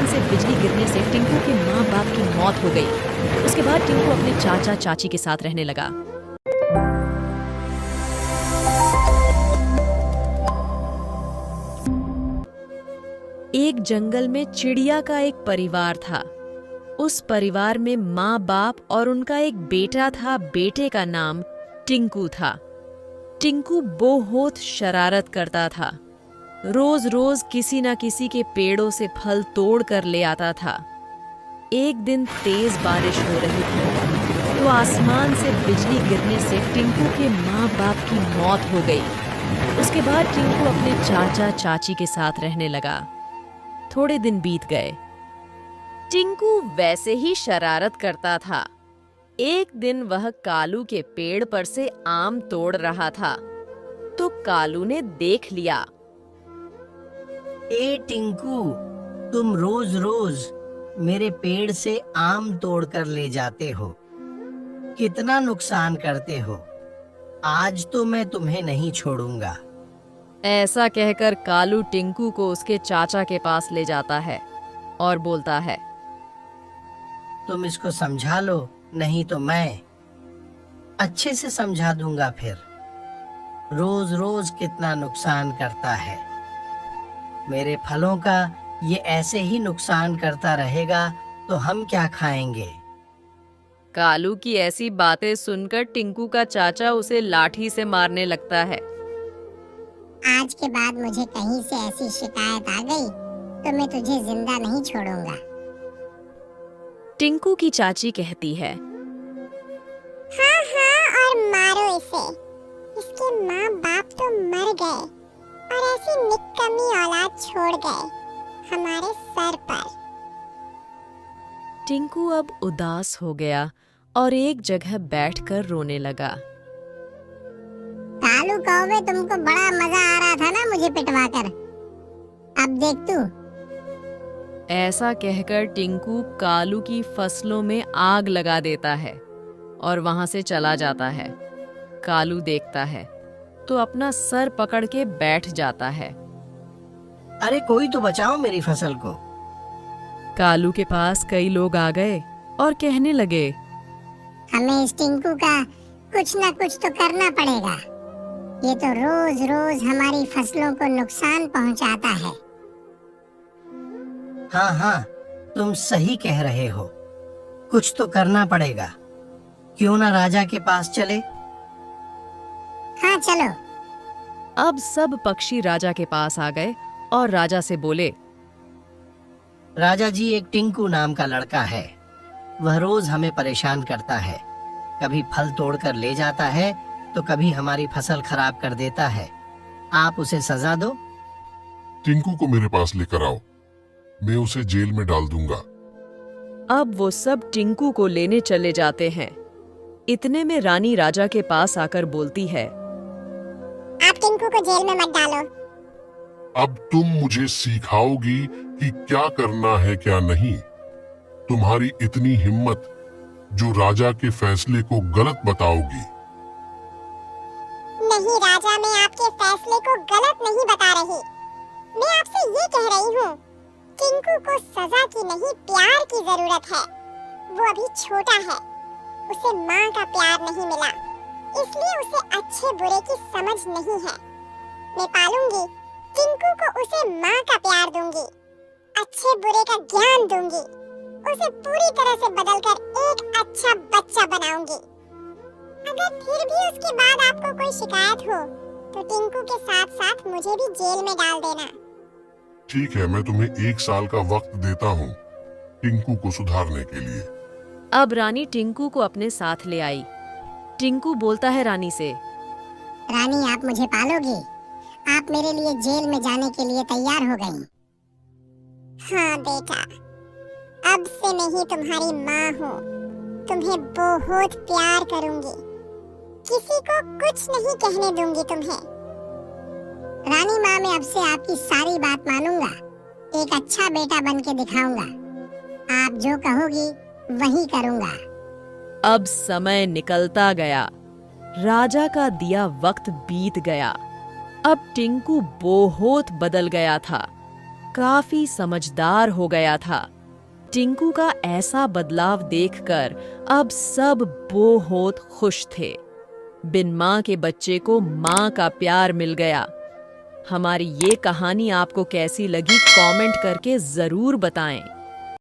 आसमान से बिजली गिरने से टिंकू के माँ बाप की मौत हो गई। उसके बाद टिंकू अपने चाचा चाची के साथ रहने लगा। एक जंगल में चिड़िया का एक परिवार था। उस परिवार में माँ बाप और उनका एक बेटा था। बेटे का नाम टिंकू था। टिंकू बहुत शरारत करता था। रोज रोज किसी न किसी के पेड़ों से फल तोड़ कर ले आता था। एक दिन तेज बारिश हो रही थी तो आसमान से बिजली गिरने से टिंकू के माँ बाप की मौत हो गई। उसके बाद टिंकू अपने चाचा चाची के साथ रहने लगा। थोड़े दिन बीत गए। टिंकू वैसे ही शरारत करता था। एक दिन वह कालू के पेड़ पर से आम तोड़ रहा था तो कालू ने देख लिया। ए टिंकू, तुम रोज रोज मेरे पेड़ से आम तोड़ कर ले जाते हो, कितना नुकसान करते हो। आज तो मैं तुम्हें नहीं छोड़ूंगा। ऐसा कहकर कालू टिंकू को उसके चाचा के पास ले जाता है और बोलता है, तुम इसको समझा लो, नहीं तो मैं अच्छे से समझा दूंगा। फिर रोज रोज कितना नुकसान करता है। मेरे फलों का ये ऐसे ही नुकसान करता रहेगा तो हम क्या खाएंगे। कालू की ऐसी बातें सुनकर टिंकू का चाचा उसे लाठी से मारने लगता है। आज के बाद मुझे कहीं से ऐसी शिकायत आ गई तो मैं तुझे जिंदा नहीं छोड़ूंगा। टिंकू की चाची कहती है, हाँ हाँ, और मारो इसे। इसके माँ बाप तो मर गए और ऐसी निकम्मी औलाद छोड़ गए हमारे सर पर। टिंकू अब उदास हो गया और एक जगह बैठकर रोने लगा। कालू कौवे, तुमको बड़ा मजा आ रहा था ना मुझे पिटवाकर। अब देख तू। ऐसा कहकर टिंकू कालू की फसलों में आग लगा देता है और वहां से चला जाता है। कालू देखता है तो अपना सर पकड़ के बैठ जाता है। अरे कोई तो बचाओ मेरी फसल को। कालू के पास कई लोग आ गए और कहने लगे, हमें इस टिंकू का कुछ ना कुछ तो करना पड़ेगा। ये तो रोज रोज हमारी फसलों को नुकसान पहुंचाता है। हाँ हाँ, तुम सही कह रहे हो, कुछ तो करना पड़ेगा। क्यों ना राजा के पास चले। हाँ चलो। अब सब पक्षी राजा के पास आ गए और राजा से बोले, राजा जी, एक टिंकू नाम का लड़का है। वह रोज हमें परेशान करता है। कभी फल तोड़कर ले जाता है तो कभी हमारी फसल खराब कर देता है। आप उसे सजा दो। टिंकू को मेरे पास लेकर आओ, मैं उसे जेल में डाल दूंगा। अब वो सब टिंकू को लेने चले जाते हैं। इतने में रानी राजा के पास आकर बोलती है, आप टिंकू को जेल में मत डालो। अब तुम मुझे सिखाओगी कि क्या करना है क्या नहीं। तुम्हारी इतनी हिम्मत जो राजा के फैसले को गलत बताओगी। नहीं राजा, मैं आपके फैसले को गलत नहीं बता रही। मैं आपसे ये कह रही हूँ, टिंकू को सजा की नहीं प्यार की जरूरत है। वो अभी छोटा है, उसे माँ का प्यार नहीं मिला, इसलिए उसे अच्छे बुरे की समझ नहीं है। मैं पालूंगी टिंकू को, उसे माँ का प्यार दूंगी, अच्छे बुरे का ज्ञान दूंगी, उसे पूरी तरह से बदलकर एक अच्छा बच्चा बनाऊंगी। अगर फिर भी उसके बाद आपको कोई शिकायत हो तो टिंकू के साथ साथ मुझे भी जेल में डाल देना। ठीक है, मैं तुम्हें 1 साल का वक्त देता हूँ टिंकू को सुधारने के लिए। अब रानी टिंकू को अपने साथ ले आई। टिंकू बोलता है रानी से, रानी, आप मुझे पालोगी? आप मेरे लिए जेल में जाने के लिए तैयार हो गई? हाँ बेटा, अब से मैं ही तुम्हारी माँ हूँ। तुम्हें बहुत प्यार करूंगी, किसी को कुछ नहीं कहने दूंगी तुम्हें। रानी माँ, मैं अब से आपकी सारी बात मानूंगा, एक अच्छा बेटा बन के दिखाऊंगा। आप जो कहोगी वही करूंगा। अब समय निकलता गया। राजा का दिया वक्त बीत गया। अब टिंकू बहुत बदल गया था। काफी समझदार हो गया था। टिंकू का ऐसा बदलाव देखकर अब सब बहुत खुश थे। बिन माँ के बच्चे को माँ का प्यार मिल गया। हमारी ये कहानी आपको कैसी लगी कमेंट करके जरूर बताएं।